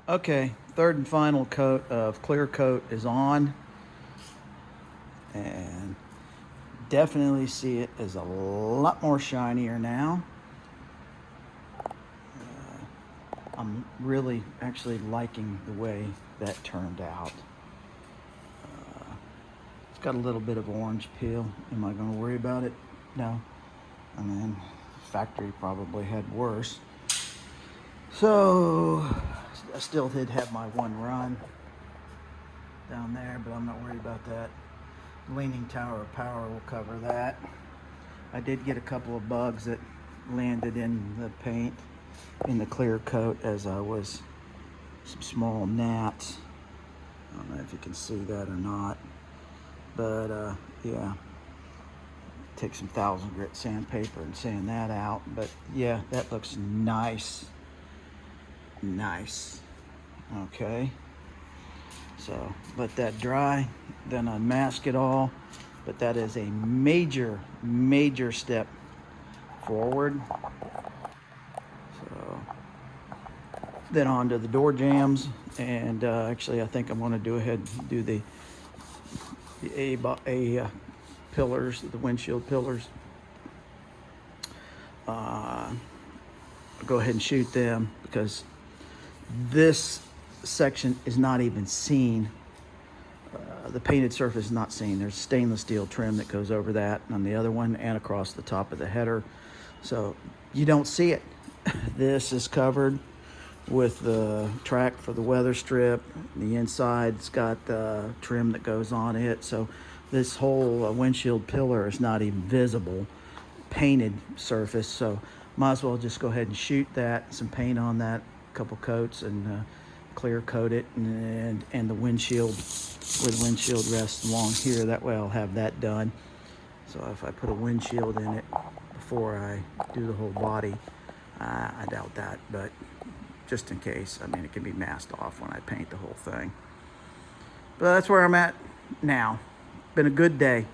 Okay, third and final coat of clear coat is on, and definitely see it as a lot more shinier now. I'm really actually liking the way that turned out. It's got a little bit of orange peel. Am I going to worry about it? No. I mean, the factory probably had worse. So I still did have my one run down there, but I'm not worried about that. Leaning Tower of Power will cover that. I did get a couple of bugs that landed in the paint in the clear coat as I was some small gnats. I don't know if you can see that or not, but yeah, take some 1000 grit sandpaper and sand that out. But yeah, that looks nice. Okay, so let that dry, then unmask it all. But that is a major step forward. So then on to the door jambs, and actually I think I'm going to do ahead and do the pillars, the windshield pillars. I'll go ahead and shoot them because this section is not even seen. The painted surface is not seen. There's stainless steel trim that goes over that on the other one and across the top of the header. So you don't see it. This is covered with the track for the weather strip. The inside's got the trim that goes on it. So this whole windshield pillar is not even visible, painted surface. So might as well just go ahead and shoot that, some paint on that, a couple coats, and clear coat it, and the windshield, where the windshield rests along here. That way I'll have that done. So if I put a windshield in it before I do the whole body, I doubt that, but just in case. I mean, it can be masked off when I paint the whole thing. But that's where I'm at now. Been a good day.